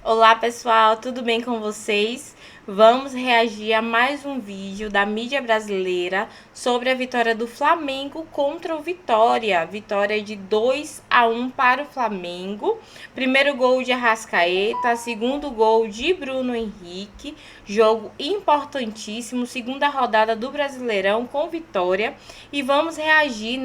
Olá pessoal, tudo bem com vocês? Vamos reagir a mais um vídeo da mídia brasileira sobre a vitória do Flamengo contra o Vitória. Vitória de 2-1 para o Flamengo. Primeiro gol de Arrascaeta, segundo gol de Bruno Henrique. Jogo importantíssimo, segunda rodada do Brasileirão com vitória. E vamos reagir,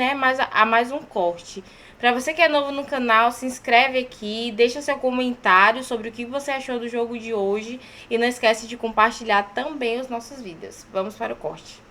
a mais um corte. Para você que é novo no canal, se inscreve aqui, deixa seu comentário sobre o que você achou do jogo de hoje e não esquece de compartilhar também os nossos vídeos. Vamos para o corte.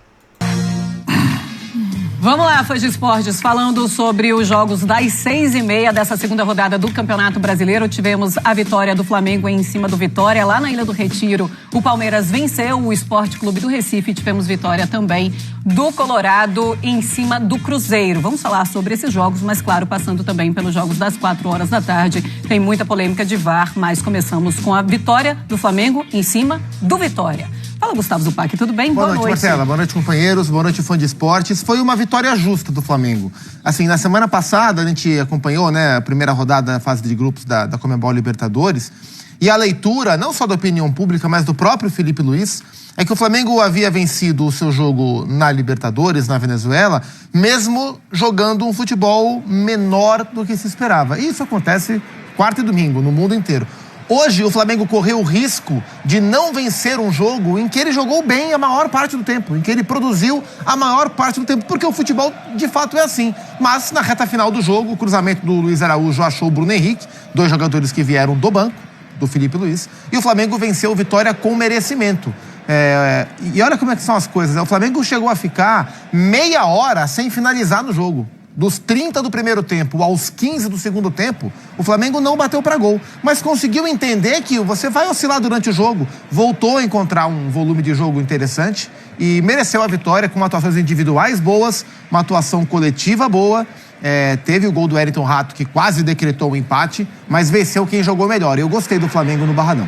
Vamos lá, fãs de esportes, falando sobre os jogos das 6h30 dessa segunda rodada do Campeonato Brasileiro. Tivemos a vitória do Flamengo em cima do Vitória, lá na Ilha do Retiro. O Palmeiras venceu o Sport Clube do Recife. Tivemos vitória também do Colorado em cima do Cruzeiro. Vamos falar sobre esses jogos, mas claro, passando também pelos jogos das 4 horas da tarde. Tem muita polêmica de VAR, mas começamos com a vitória do Flamengo em cima do Vitória. Fala, Gustavo Zupac, tudo bem? Boa noite, Marcela. Boa noite, companheiros. Boa noite, fã de esportes. Foi uma vitória justa do Flamengo. Assim, na semana passada, a gente acompanhou, a primeira rodada da fase de grupos da Conmebol Libertadores. E a leitura, não só da opinião pública, mas do próprio Felipe Luiz, é que o Flamengo havia vencido o seu jogo na Libertadores, na Venezuela, mesmo jogando um futebol menor do que se esperava. E isso acontece quarta e domingo, no mundo inteiro. Hoje, o Flamengo correu o risco de não vencer um jogo em que ele jogou bem a maior parte do tempo, em que ele produziu a maior parte do tempo, porque o futebol, de fato, é assim. Mas, na reta final do jogo, o cruzamento do Luiz Araújo achou o Bruno Henrique, 2 jogadores que vieram do banco, do Felipe Luiz, e o Flamengo venceu a vitória com merecimento. E olha como é que são as coisas, O Flamengo chegou a ficar meia hora sem finalizar no jogo. Dos 30 do primeiro tempo aos 15 do segundo tempo, o Flamengo não bateu para gol. Mas conseguiu entender que você vai oscilar durante o jogo. Voltou a encontrar um volume de jogo interessante e mereceu a vitória com atuações individuais boas, uma atuação coletiva boa. Teve o gol do Wellington Rato, que quase decretou o empate, mas venceu quem jogou melhor. Eu gostei do Flamengo no Barradão.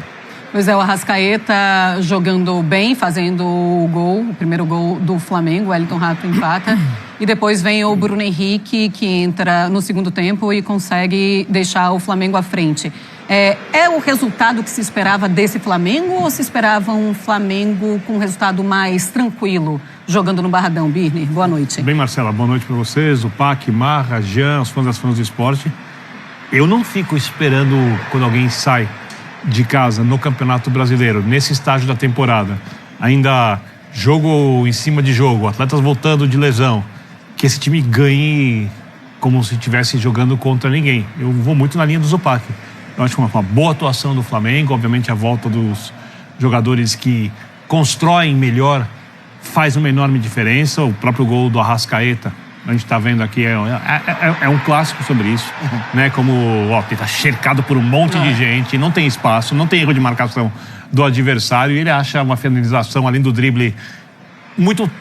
Pois é, o Arrascaeta jogando bem, fazendo o primeiro gol do Flamengo, o Wellington Rato empata. E depois vem o Bruno Henrique, que entra no segundo tempo e consegue deixar o Flamengo à frente. É o resultado que se esperava desse Flamengo ou se esperava um Flamengo com um resultado mais tranquilo, jogando no Barradão? Birner, boa noite. Bem, Marcela, boa noite para vocês, o Pac, Marra, Jean, os fãs das fãs do esporte. Eu não fico esperando quando alguém sai de casa no Campeonato Brasileiro, nesse estágio da temporada, ainda jogo em cima de jogo, atletas voltando de lesão, que esse time ganhe como se estivesse jogando contra ninguém. Eu vou muito na linha do Zupac. Eu acho que uma boa atuação do Flamengo, obviamente a volta dos jogadores que constroem melhor faz uma enorme diferença. O próprio gol do Arrascaeta, a gente está vendo aqui, é um clássico sobre isso, Como, ele tá cercado por um monte de gente, não tem espaço, não tem erro de marcação do adversário, e ele acha uma finalização além do drible muito,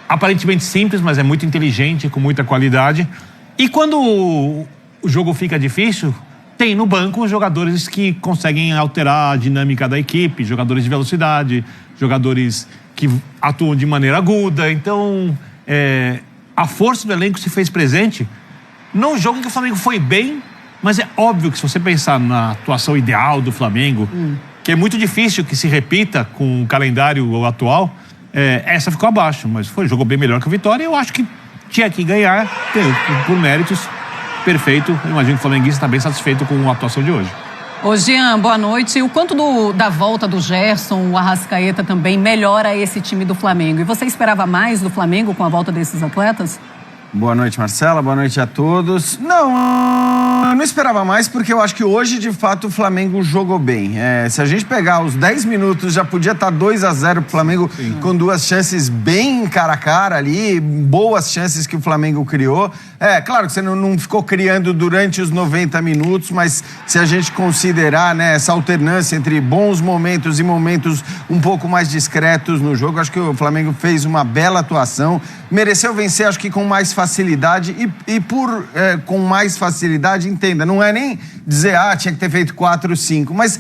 aparentemente simples, mas é muito inteligente, com muita qualidade. E quando o jogo fica difícil, tem no banco jogadores que conseguem alterar a dinâmica da equipe, jogadores de velocidade, jogadores que atuam de maneira aguda. Então, a força do elenco se fez presente num jogo em que o Flamengo foi bem, mas é óbvio que se você pensar na atuação ideal do Flamengo, que é muito difícil que se repita com o calendário atual, essa ficou abaixo, mas jogou bem melhor que o Vitória. Eu acho que tinha que ganhar, por méritos, perfeito. Eu imagino que o flamenguista está bem satisfeito com a atuação de hoje. Ô Jean, boa noite. O quanto da volta do Gerson, o Arrascaeta também melhora esse time do Flamengo? E você esperava mais do Flamengo com a volta desses atletas? Boa noite, Marcela. Boa noite a todos. Não, eu não esperava mais porque eu acho que hoje, de fato, o Flamengo jogou bem. Se a gente pegar os 10 minutos, já podia estar 2-0 pro Flamengo. Sim. Com 2 chances bem cara a cara ali, boas chances que o Flamengo criou. Claro que você não ficou criando durante os 90 minutos, mas se a gente considerar, essa alternância entre bons momentos e momentos um pouco mais discretos no jogo, acho que o Flamengo fez uma bela atuação. Mereceu vencer, acho que com mais facilidade facilidade e com mais facilidade, entenda, não é nem dizer, tinha que ter feito 4, 5, mas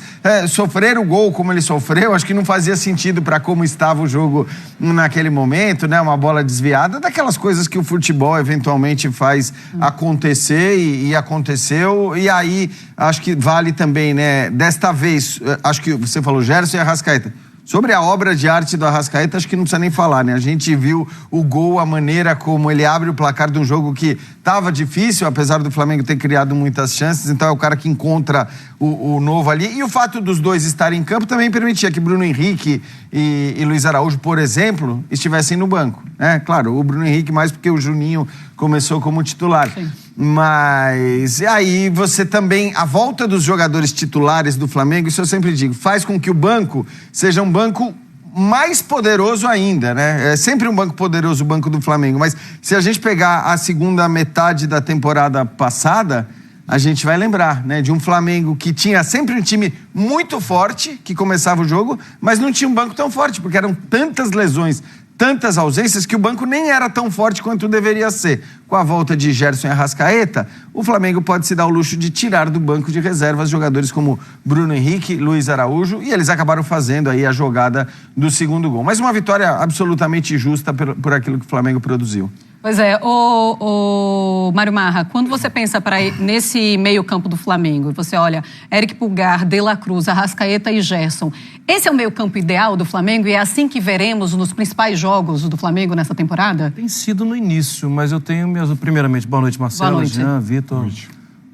sofrer o gol como ele sofreu, acho que não fazia sentido para como estava o jogo naquele momento, né? Uma bola desviada, daquelas coisas que o futebol eventualmente faz acontecer e aconteceu, e aí acho que vale também, né? Desta vez, acho que você falou Gerson e Arrascaeta. Sobre a obra de arte do Arrascaeta, acho que não precisa nem falar, né? A gente viu o gol, a maneira como ele abre o placar de um jogo que estava difícil, apesar do Flamengo ter criado muitas chances, então é o cara que encontra o novo ali. E o fato dos dois estarem em campo também permitia que Bruno Henrique e Luiz Araújo, por exemplo, estivessem no banco, né? Claro, o Bruno Henrique mais porque o Juninho começou como titular. Sim. Mas aí você também, a volta dos jogadores titulares do Flamengo, isso eu sempre digo, faz com que o banco seja um banco mais poderoso ainda, né? É sempre um banco poderoso o banco do Flamengo, mas se a gente pegar a segunda metade da temporada passada, a gente vai lembrar, né? De um Flamengo que tinha sempre um time muito forte, que começava o jogo, mas não tinha um banco tão forte, porque eram tantas lesões, tantas ausências, que o banco nem era tão forte quanto deveria ser. Com a volta de Gerson e Arrascaeta, o Flamengo pode se dar o luxo de tirar do banco de reservas jogadores como Bruno Henrique, Luiz Araújo, e eles acabaram fazendo aí a jogada do segundo gol. Mas uma vitória absolutamente justa por aquilo que o Flamengo produziu. Pois é, o Mário Marra, quando você pensa nesse meio campo do Flamengo, você olha Eric Pulgar, De La Cruz, Arrascaeta e Gerson, esse é o meio campo ideal do Flamengo e é assim que veremos nos principais jogos do Flamengo nessa temporada? Tem sido no início, mas eu tenho mesmo, primeiramente, boa noite Marcelo, boa noite. Jean, Vitor,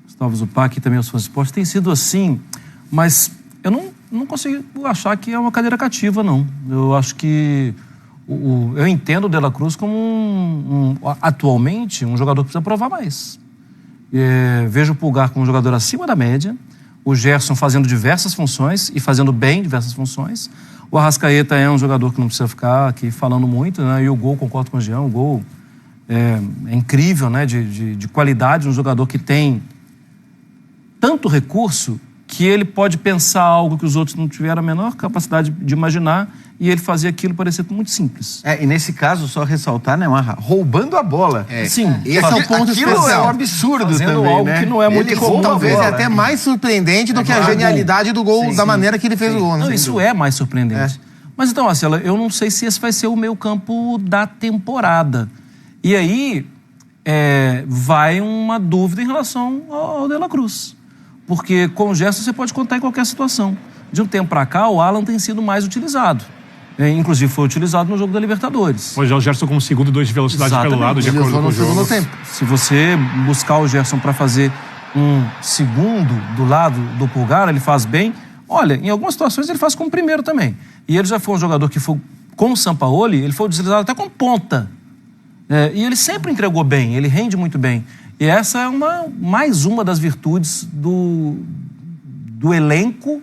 Gustavo Zupac e também os fãs de esporte, tem sido assim, mas eu não consigo achar que é uma cadeira cativa, não. Eu acho que eu entendo o De La Cruz como atualmente um jogador que precisa provar mais. Vejo o Pulgar como um jogador acima da média, o Gerson fazendo diversas funções e fazendo bem diversas funções. O Arrascaeta é um jogador que não precisa ficar aqui falando muito, né? E o gol, concordo com o Jean, o gol é incrível, né? De qualidade, um jogador que tem tanto recurso que ele pode pensar algo que os outros não tiveram a menor capacidade de imaginar e ele fazia aquilo parecer muito simples. E nesse caso, só ressaltar, né, Marra, roubando a bola. Sim. Esse é o ponto aquilo especial. É um absurdo fazendo também, algo né? que não é muito comum. Talvez é até mais surpreendente do que a genialidade do gol, da maneira que ele fez o gol. Não, isso é mais surpreendente. Mas então, Marcelo, eu não sei se esse vai ser o meio campo da temporada. E aí vai uma dúvida em relação ao De La Cruz. Porque com o Gerson você pode contar em qualquer situação. De um tempo para cá, o Alan tem sido mais utilizado. Inclusive foi utilizado no jogo da Libertadores. Pode já o Gerson como segundo, 2 de velocidade pelo lado, de acordo com o jogo. Se você buscar o Gerson para fazer um segundo do lado do Pulgar, ele faz bem. Olha, em algumas situações ele faz como primeiro também. E ele já foi um jogador que foi, com o Sampaoli, ele foi utilizado até como ponta. E ele sempre entregou bem, ele rende muito bem. E essa é mais uma das virtudes do elenco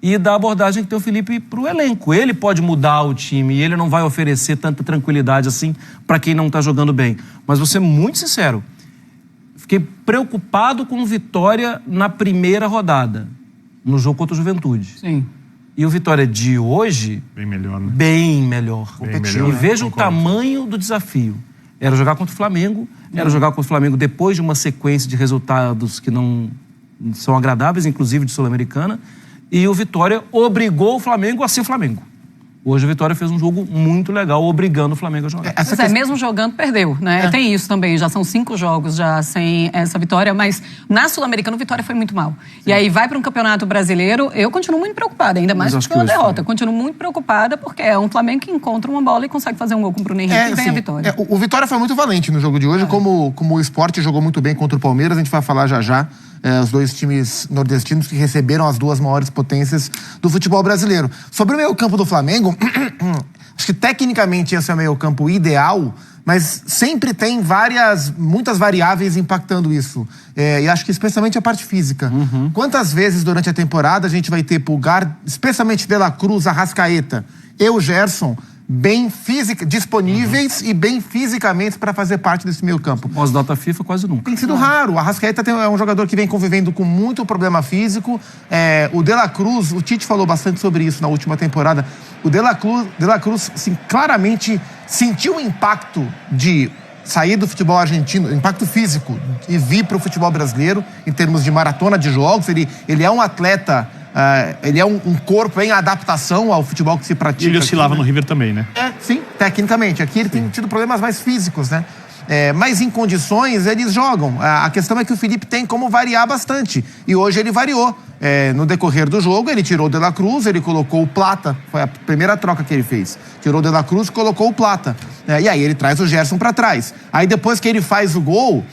e da abordagem que tem o Felipe para o elenco. Ele pode mudar o time e ele não vai oferecer tanta tranquilidade assim para quem não está jogando bem. Mas vou ser muito sincero, fiquei preocupado com o Vitória na primeira rodada, no jogo contra o Juventude. Sim. E o Vitória de hoje... Bem melhor, né? Bem melhor. E veja o tamanho do desafio. Era jogar contra o Flamengo, era jogar contra o Flamengo depois de uma sequência de resultados que não são agradáveis, inclusive de Sul-Americana, e o Vitória obrigou o Flamengo a ser Flamengo. Hoje o Vitória fez um jogo muito legal, obrigando o Flamengo a jogar. Mesmo jogando, perdeu, né? Tem isso também, já são 5 jogos já sem essa vitória, mas na Sul-Americana o Vitória foi muito mal. Sim. E aí vai para um campeonato brasileiro, eu continuo muito preocupada, ainda mais porque uma derrota. Continuo muito preocupada porque é um Flamengo que encontra uma bola e consegue fazer um gol com o Bruno Henrique e vem a vitória. O Vitória foi muito valente no jogo de hoje, como o Sport jogou muito bem contra o Palmeiras, a gente vai falar já. Os dois times nordestinos que receberam as duas maiores potências do futebol brasileiro. Sobre o meio campo do Flamengo, acho que tecnicamente esse é o meio campo ideal, mas sempre tem muitas variáveis impactando isso. E acho que especialmente a parte física. Quantas vezes durante a temporada a gente vai ter Pulgar, especialmente De La Cruz, Arrascaeta e o Gerson, bem disponíveis e bem fisicamente para fazer parte desse meio campo. Pós-data FIFA, quase nunca. Tem sido raro. O Arrascaeta é um jogador que vem convivendo com muito problema físico. O De La Cruz, o Tite falou bastante sobre isso na última temporada. O De La Cruz assim, claramente sentiu o impacto de sair do futebol argentino, impacto físico, e vir para o futebol brasileiro, em termos de maratona de jogos. Ele é um atleta, ele é um corpo em adaptação ao futebol que se pratica. Ele oscilava no River também, né? Sim, tecnicamente. Aqui ele tem tido problemas mais físicos, né? Mas em condições eles jogam. A questão é que o Felipe tem como variar bastante. E hoje ele variou. No decorrer do jogo, ele tirou o De La Cruz, ele colocou o Plata. Foi a primeira troca que ele fez. Tirou o De La Cruz e colocou o Plata. E aí ele traz o Gerson para trás. Aí depois que ele faz o gol,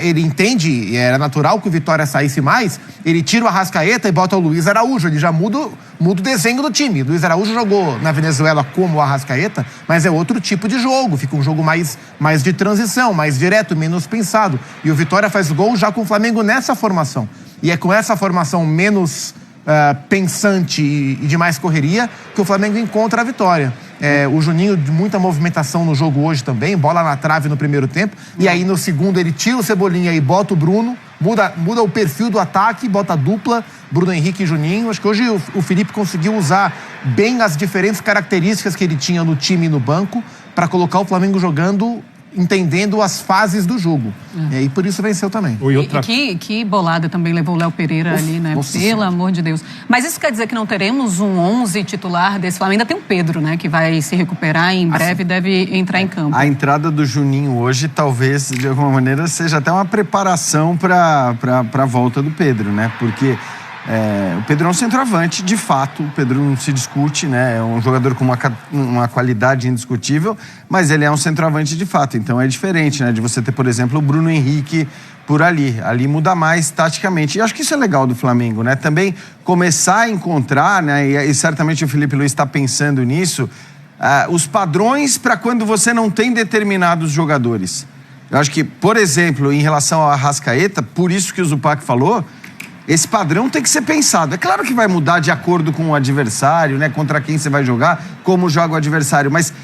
ele entende, e era natural que o Vitória saísse mais, ele tira o Arrascaeta e bota o Luiz Araújo. Ele já muda o desenho do time. O Luiz Araújo jogou na Venezuela como o Arrascaeta, mas é outro tipo de jogo. Fica um jogo mais de transição, mais direto, menos pensado. E o Vitória faz o gol já com o Flamengo nessa formação. E é com essa formação menos pensante e de mais correria que o Flamengo encontra a vitória. O Juninho, de muita movimentação no jogo hoje também, bola na trave no primeiro tempo, e aí no segundo ele tira o Cebolinha e bota o Bruno, muda o perfil do ataque, bota a dupla, Bruno Henrique e Juninho. Acho que hoje o Felipe conseguiu usar bem as diferentes características que ele tinha no time e no banco para colocar o Flamengo jogando, entendendo as fases do jogo. E por isso venceu também. Que bolada também levou o Léo Pereira ali, né? Pelo amor de Deus. Mas isso quer dizer que não teremos um 11 titular desse Flamengo? Ainda tem o Pedro, né? Que vai se recuperar e em breve deve entrar em campo. A entrada do Juninho hoje, talvez, de alguma maneira, seja até uma preparação para a volta do Pedro, né? Porque o Pedro é um centroavante, de fato. O Pedro não se discute, né? É um jogador com uma qualidade indiscutível, mas ele é um centroavante de fato. Então é diferente, né? De você ter, por exemplo, o Bruno Henrique por ali. Ali muda mais taticamente. E acho que isso é legal do Flamengo, né? Também começar a encontrar, né? E certamente o Felipe Luiz está pensando nisso, os padrões para quando você não tem determinados jogadores. Eu acho que, por exemplo, em relação ao Arrascaeta, por isso que o Zupac falou, esse padrão tem que ser pensado. É claro que vai mudar de acordo com o adversário, né? Contra quem você vai jogar, como joga o adversário. Mas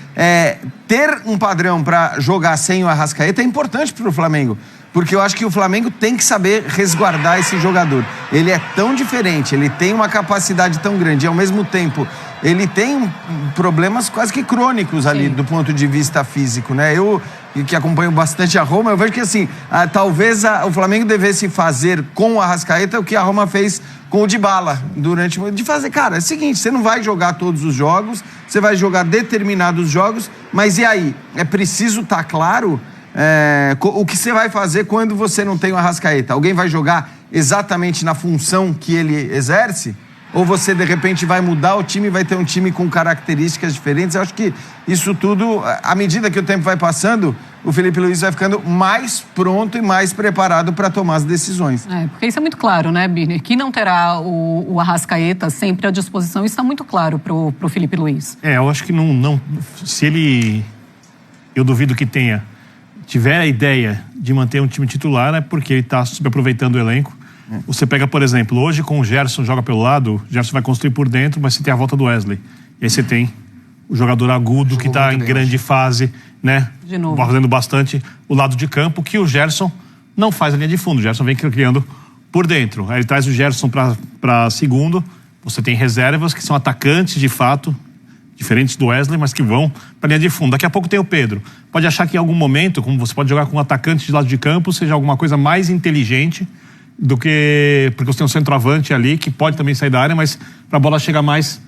ter um padrão para jogar sem o Arrascaeta é importante para o Flamengo. Porque eu acho que o Flamengo tem que saber resguardar esse jogador. Ele é tão diferente, ele tem uma capacidade tão grande. E ao mesmo tempo, ele tem problemas quase que crônicos ali, do ponto de vista físico, né? Eu, que acompanho bastante a Roma, eu vejo que assim, talvez o Flamengo devesse fazer com o Arrascaeta o que a Roma fez com o Dybala de fazer, cara, é o seguinte, você não vai jogar todos os jogos, você vai jogar determinados jogos, mas e aí? É preciso estar claro o que você vai fazer quando você não tem o Arrascaeta. Alguém vai jogar exatamente na função que ele exerce? Ou você, de repente, vai mudar o time e vai ter um time com características diferentes? Eu acho que isso tudo, à medida que o tempo vai passando, o Felipe Luiz vai ficando mais pronto e mais preparado para tomar as decisões. Porque isso é muito claro, né, Birner? Que não terá o Arrascaeta sempre à disposição, isso está muito claro pro Felipe Luiz. Eu acho que não se ele, eu duvido que tiver a ideia de manter um time titular, é porque ele está subaproveitando o elenco. Você pega, por exemplo, hoje com o Gerson joga pelo lado, o Gerson vai construir por dentro, mas você tem a volta do Wesley. E aí você tem o jogador agudo que está em grande fase, né? De novo. Fazendo bastante o lado de campo, que o Gerson não faz a linha de fundo. O Gerson vem criando por dentro. Aí ele traz o Gerson para segundo. Você tem reservas que são atacantes de fato, diferentes do Wesley, mas que vão para a linha de fundo. Daqui a pouco tem o Pedro. Pode achar que em algum momento, como você pode jogar com um atacante de lado de campo, seja alguma coisa mais inteligente do que... Porque você tem um centroavante ali que pode também sair da área, mas para a bola chegar mais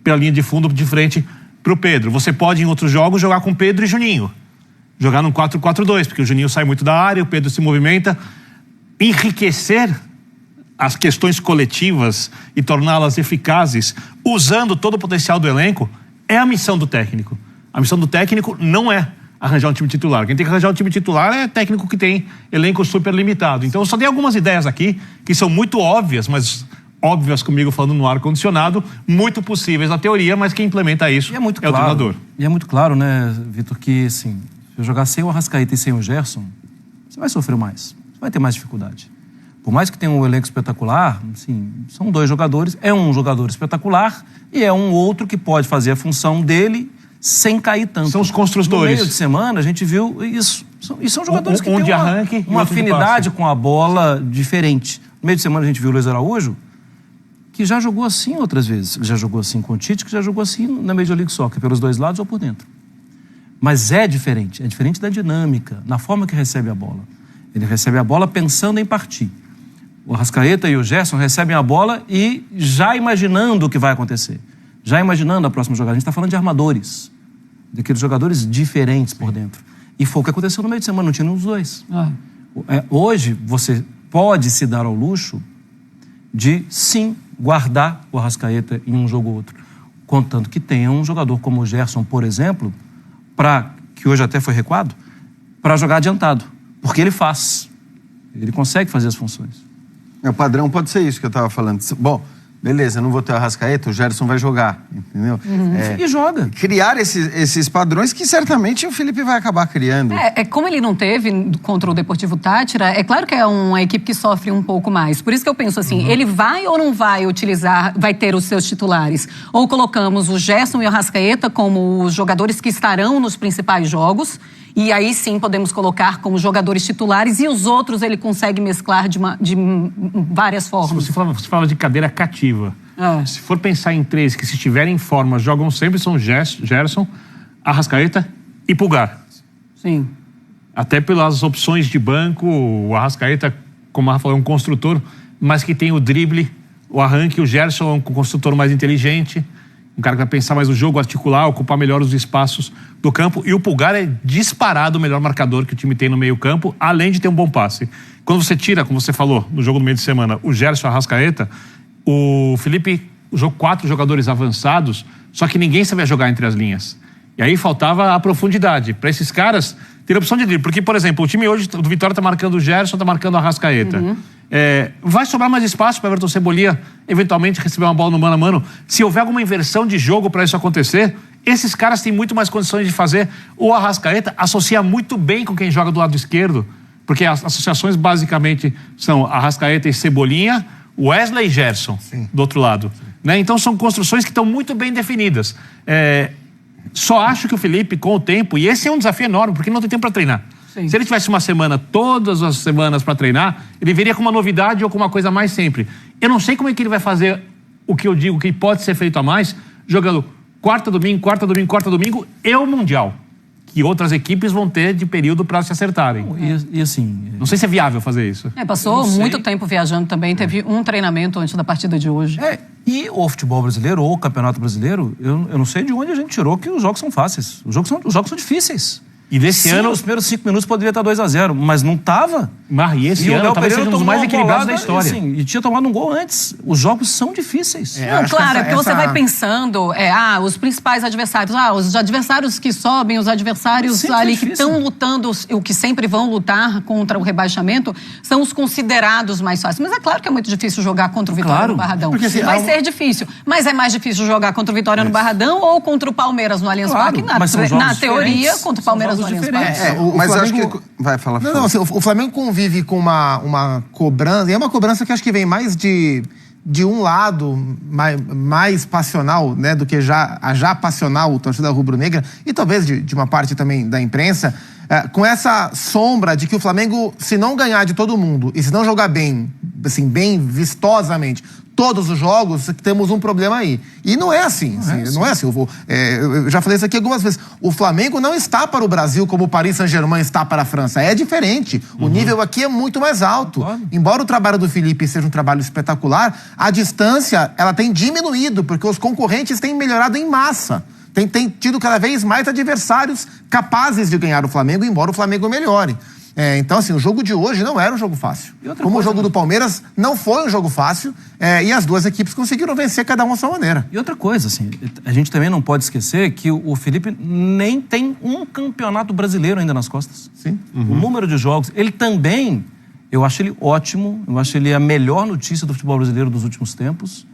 pela linha de fundo, de frente para o Pedro. Você pode, em outros jogos, jogar com Pedro e Juninho. Jogar num 4-4-2, porque o Juninho sai muito da área, o Pedro se movimenta. Enriquecer as questões coletivas e torná-las eficazes, usando todo o potencial do elenco, é a missão do técnico. A missão do técnico não é arranjar um time titular. Quem tem que arranjar um time titular é técnico que tem elenco super limitado. Então, eu só dei algumas ideias aqui, que são muito óbvias, mas óbvias comigo falando no ar-condicionado, muito possíveis na teoria, mas quem implementa isso o treinador. E é muito claro, né, Vitor, que assim, se eu jogar sem o Arrascaeta e sem o Gerson, você vai sofrer mais, você vai ter mais dificuldade. Por mais que tenha um elenco espetacular, assim, são dois jogadores, é um jogador espetacular e é um outro que pode fazer a função dele sem cair tanto. São os construtores. No meio de semana, a gente viu isso. E são jogadores que têm arranque, uma afinidade com a bola diferente. No meio de semana, a gente viu o Luiz Araújo, que já jogou assim outras vezes. Já jogou assim com o Tite, que já jogou assim na Major League Soccer, pelos dois lados ou por dentro. Mas é diferente da dinâmica, na forma que recebe a bola. Ele recebe a bola pensando em partir. O Arrascaeta e o Gerson recebem a bola e já imaginando o que vai acontecer. Já imaginando a próxima jogada. A gente está falando de armadores, daqueles jogadores diferentes por dentro. E foi o que aconteceu no meio de semana, não tinha nenhum dos dois. Hoje, você pode se dar ao luxo de, sim, guardar o Arrascaeta em um jogo ou outro. Contanto que tenha um jogador como o Gerson, por exemplo, que hoje até foi recuado, para jogar adiantado. Porque ele faz. Ele consegue fazer as funções. O padrão pode ser isso que eu estava falando. Bom, beleza, eu não vou ter o Arrascaeta, o Gerson vai jogar, entendeu? E joga. Criar esses padrões que certamente o Felipe vai acabar criando. Como ele não teve contra o Deportivo Táchira, é claro que é uma equipe que sofre um pouco mais. Por isso que eu penso assim, ele vai ou não vai utilizar, vai ter os seus titulares? Ou colocamos o Gerson e o Arrascaeta como os jogadores que estarão nos principais jogos, e aí sim podemos colocar como jogadores titulares, e os outros ele consegue mesclar de várias formas. Você fala de cadeira cativa. Se for pensar em 3 que, se estiverem em forma, jogam sempre, são Gerson, Arrascaeta e Pulgar. Sim. Até pelas opções de banco, o Arrascaeta, como a Rafa falou, é um construtor, mas que tem o drible, o arranque. O Gerson é um construtor mais inteligente, um cara que vai pensar mais o jogo, articular, ocupar melhor os espaços do campo. E o Pulgar é disparado o melhor marcador que o time tem no meio campo, além de ter um bom passe. Quando você tira, como você falou, no jogo do meio de semana, o Gerson e o Arrascaeta, o Felipe jogou 4 jogadores avançados, só que ninguém sabia jogar entre as linhas. E aí faltava a profundidade. Para esses caras, ter a opção de drible. Porque, por exemplo, o time hoje do Vitória está marcando o Gerson, está marcando o Arrascaeta. Vai sobrar mais espaço para o Everton Cebolinha eventualmente receber uma bola no mano a mano. Se houver alguma inversão de jogo para isso acontecer, esses caras têm muito mais condições de fazer. O Arrascaeta associa muito bem com quem joga do lado esquerdo, porque as associações basicamente são Arrascaeta e Cebolinha, Wesley e Gerson, do outro lado. Né? Então são construções que estão muito bem definidas. Só acho que o Felipe, com o tempo, e esse é um desafio enorme, porque não tem tempo para treinar. Sim. Se ele tivesse uma semana, todas as semanas para treinar, ele viria com uma novidade ou com uma coisa a mais sempre. Eu não sei como é que ele vai fazer o que eu digo que pode ser feito a mais, jogando quarta, domingo e o Mundial, que outras equipes vão ter de período para se acertarem. E assim... Não sei se é viável fazer isso. Passou muito tempo viajando também, teve um treinamento antes da partida de hoje. E o futebol brasileiro, ou o campeonato brasileiro, eu não sei de onde a gente tirou que os jogos são fáceis. Os jogos são difíceis. E desse ano... Os primeiros 5 minutos poderia estar 2-0, mas não estava. E esse ano talvez seja um dos mais equilibrados da história. E tinha tomado um gol antes. Os jogos são difíceis. Claro, porque você vai pensando, os principais adversários, os adversários que sobem, os adversários ali que estão lutando, o que sempre vão lutar contra o rebaixamento, são os considerados mais fáceis. Mas é claro que é muito difícil jogar contra o Vitória no Barradão. Porque, assim, vai ser difícil. Mas é mais difícil jogar contra o Vitória no Barradão ou contra o Palmeiras no Allianz Parque? Na teoria, contra o Palmeiras no Allianz Parque. Mas Flamengo... acho que... Vai, fala. Não, assim, o Flamengo convive com uma cobrança, e é uma cobrança que acho que vem mais de um lado mais passional, né, do que a já passional torcida rubro-negra, e talvez de uma parte também da imprensa, com essa sombra de que o Flamengo, se não ganhar de todo mundo e se não jogar bem, assim, bem vistosamente, todos os jogos, temos um problema aí. E não é assim. Não é assim. Eu já falei isso aqui algumas vezes. O Flamengo não está para o Brasil como o Paris Saint-Germain está para a França. É diferente. O nível aqui é muito mais alto. Claro. Embora o trabalho do Felipe seja um trabalho espetacular, a distância ela tem diminuído, porque os concorrentes têm melhorado em massa. Tem tido cada vez mais adversários capazes de ganhar o Flamengo, embora o Flamengo melhore. Então, assim, o jogo de hoje não era um jogo fácil. Como o jogo do Palmeiras não foi um jogo fácil, e as duas equipes conseguiram vencer cada uma à sua maneira. E outra coisa, assim, a gente também não pode esquecer que o Felipe nem tem um campeonato brasileiro ainda nas costas. Sim. O número de jogos, ele também, eu acho ele ótimo, eu acho ele a melhor notícia do futebol brasileiro dos últimos tempos,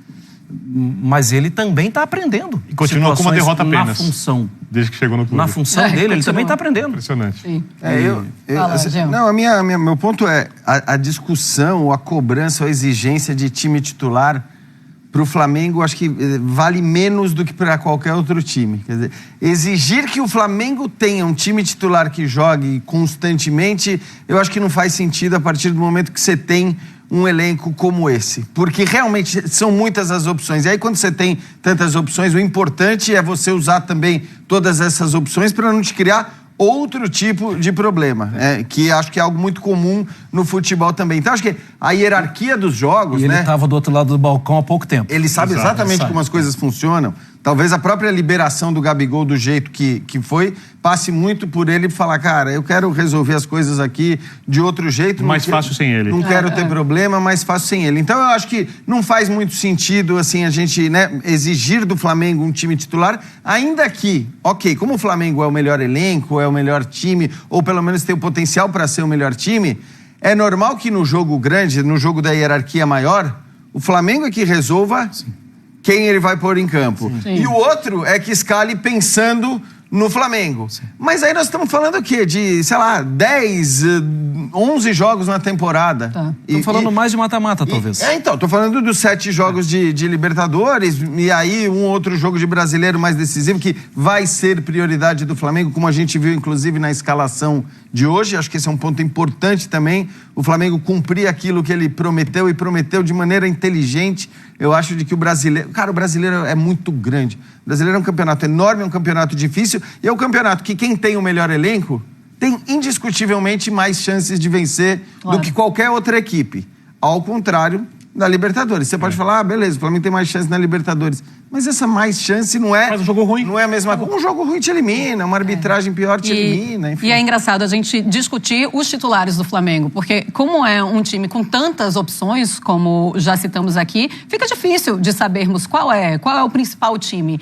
mas ele também está aprendendo. E continua com uma derrota apenas. Na função. Desde que chegou no clube. Na função dele, ele também está aprendendo. Impressionante. Sim. Meu ponto é a discussão, a cobrança, a exigência de time titular para o Flamengo, acho que vale menos do que para qualquer outro time. Quer dizer, exigir que o Flamengo tenha um time titular que jogue constantemente, eu acho que não faz sentido a partir do momento que você tem um elenco como esse? Porque realmente são muitas as opções. E aí, quando você tem tantas opções, o importante é você usar também todas essas opções para não te criar outro tipo de problema, que acho que é algo muito comum no futebol também. Então, acho que a hierarquia dos jogos, E ele estava do outro lado do balcão há pouco tempo. ele sabe exatamente como as coisas funcionam. Talvez a própria liberação do Gabigol do jeito que foi, passe muito por ele falar, cara, eu quero resolver as coisas aqui de outro jeito. Mais fácil sem ele. Não quero ter problema, mais fácil sem ele. Então eu acho que não faz muito sentido assim a gente, né, exigir do Flamengo um time titular, ainda que, ok, como o Flamengo é o melhor elenco, é o melhor time, ou pelo menos tem o potencial para ser o melhor time, é normal que no jogo grande, no jogo da hierarquia maior, o Flamengo é que resolva quem ele vai pôr em campo. Sim. E o outro é que escale pensando no Flamengo. Mas aí nós estamos falando o quê? De, sei lá, 10, 11 jogos na temporada. Tá. Estamos falando mais de mata-mata, talvez. Então, tô falando dos 7 jogos de Libertadores e aí um outro jogo de brasileiro mais decisivo que vai ser prioridade do Flamengo, como a gente viu inclusive na escalação de hoje. Acho que esse é um ponto importante também, o Flamengo cumprir aquilo que ele prometeu e prometeu de maneira inteligente. Eu acho de que o brasileiro... Cara, o brasileiro é muito grande. O brasileiro é um campeonato enorme, é um campeonato difícil e é um campeonato que quem tem o melhor elenco tem indiscutivelmente mais chances de vencer do que qualquer outra equipe. Ao contrário da Libertadores. Você pode falar, beleza, o Flamengo tem mais chance na Libertadores. Mas essa mais chance não é... Faz um jogo ruim. Não é a mesma coisa. Um jogo ruim te elimina, uma arbitragem pior te elimina, enfim. E é engraçado a gente discutir os titulares do Flamengo, porque como é um time com tantas opções, como já citamos aqui, fica difícil de sabermos qual é o principal time.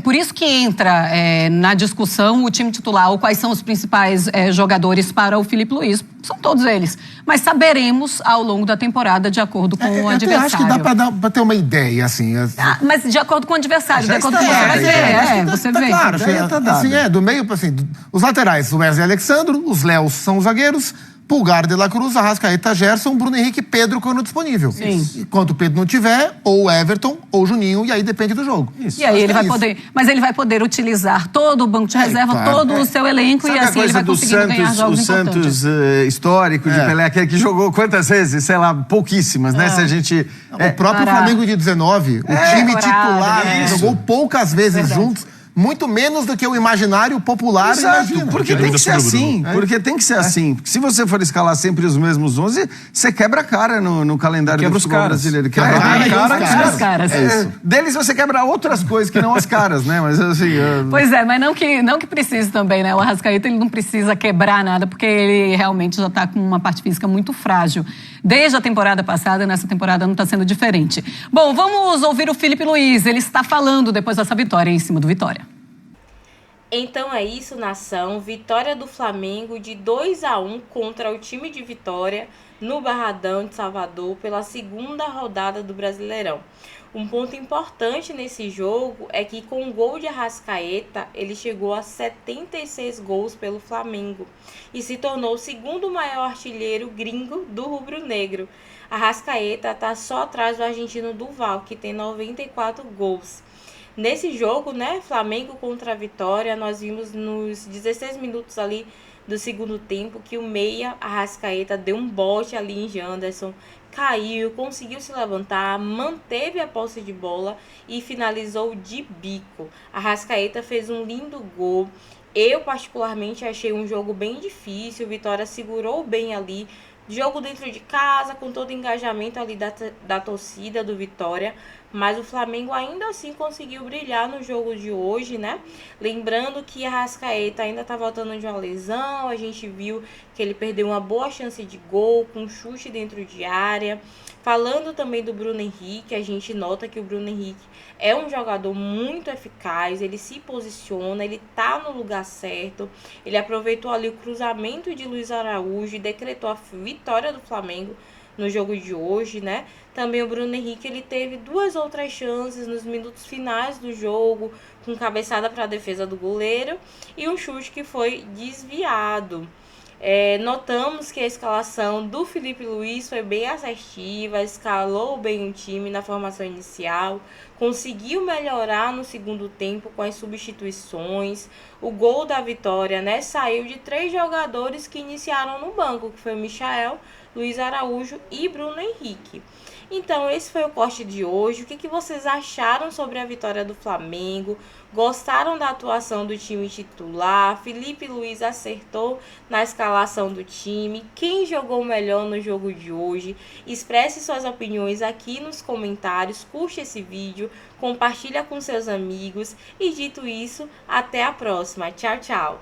Por isso que entra na discussão o time titular, ou quais são os principais jogadores para o Filipe Luís. São todos eles. Mas saberemos ao longo da temporada, de acordo com o adversário. Eu acho que dá pra ter uma ideia, assim. Mas de acordo com o adversário, de acordo com está, você vai ver. Você vê. Claro, dada. do meio, assim, os laterais, o Wesley Alexandro, os Léos são os zagueiros, Pulgar, De La Cruz, Arrascaeta, Gerson, Bruno Henrique, Pedro quando disponível. Sim. Enquanto o Pedro não tiver, ou Everton, ou Juninho, e aí depende do jogo. E aí ele vai poder, mas ele vai poder utilizar todo o banco de reserva, claro, todo o seu elenco, Sabe e assim ele vai conseguindo ganhar jogos o importantes. Santos histórico de Pelé, aquele que jogou quantas vezes? Sei lá, pouquíssimas, né? Se a gente... O próprio Pará. Flamengo de 19, o time Pará, titular, isso. jogou poucas vezes juntos, muito menos do que o imaginário popular imagina. Porque tem que ser assim. Porque tem que ser assim. Porque se você for escalar sempre os mesmos 11, você quebra a cara no calendário Quebra do os futebol caras. brasileiro. Os caras. Deles você quebra outras coisas que não as caras, né? Mas assim... Pois é, mas não que precise também, né? O Arrascaeta, ele não precisa quebrar nada, porque ele realmente já está com uma parte física muito frágil. Desde a temporada passada, nessa temporada não está sendo diferente. Bom, vamos ouvir o Filipe Luís. Ele está falando depois dessa vitória em cima do Vitória. Então é isso, nação. Vitória do Flamengo de 2-1 contra o time de Vitória no Barradão de Salvador pela segunda rodada do Brasileirão. Um ponto importante nesse jogo é que com o gol de Arrascaeta, ele chegou a 76 gols pelo Flamengo e se tornou o segundo maior artilheiro gringo do rubro-negro. Arrascaeta está só atrás do argentino Duval, que tem 94 gols. Nesse jogo, né, Flamengo contra a Vitória, nós vimos nos 16 minutos ali do segundo tempo que o meia Arrascaeta deu um bote ali em Janderson, caiu, conseguiu se levantar, manteve a posse de bola e finalizou de bico. Arrascaeta fez um lindo gol. Eu particularmente achei um jogo bem difícil, o Vitória segurou bem ali, jogo dentro de casa, com todo o engajamento ali da torcida do Vitória, mas o Flamengo ainda assim conseguiu brilhar no jogo de hoje, né? Lembrando que a Arrascaeta ainda tá voltando de uma lesão, a gente viu que ele perdeu uma boa chance de gol, com chute dentro de área. Falando também do Bruno Henrique, a gente nota que o Bruno Henrique é um jogador muito eficaz, ele se posiciona, ele tá no lugar certo, ele aproveitou ali o cruzamento de Luiz Araújo e decretou a vitória do Flamengo no jogo de hoje, né? Também o Bruno Henrique, ele teve 2 outras chances nos minutos finais do jogo, com cabeçada para a defesa do goleiro e um chute que foi desviado. Notamos que a escalação do Filipe Luís foi bem assertiva, escalou bem o time na formação inicial, conseguiu melhorar no segundo tempo com as substituições. O gol da vitória, né, saiu de 3 jogadores que iniciaram no banco, que foi o Michael, Luiz Araújo e Bruno Henrique. Então, esse foi o corte de hoje. O que vocês acharam sobre a vitória do Flamengo? Gostaram da atuação do time titular? Felipe Luiz acertou na escalação do time? Quem jogou melhor no jogo de hoje? Expresse suas opiniões aqui nos comentários. Curte esse vídeo, compartilha com seus amigos. E dito isso, até a próxima. Tchau, tchau.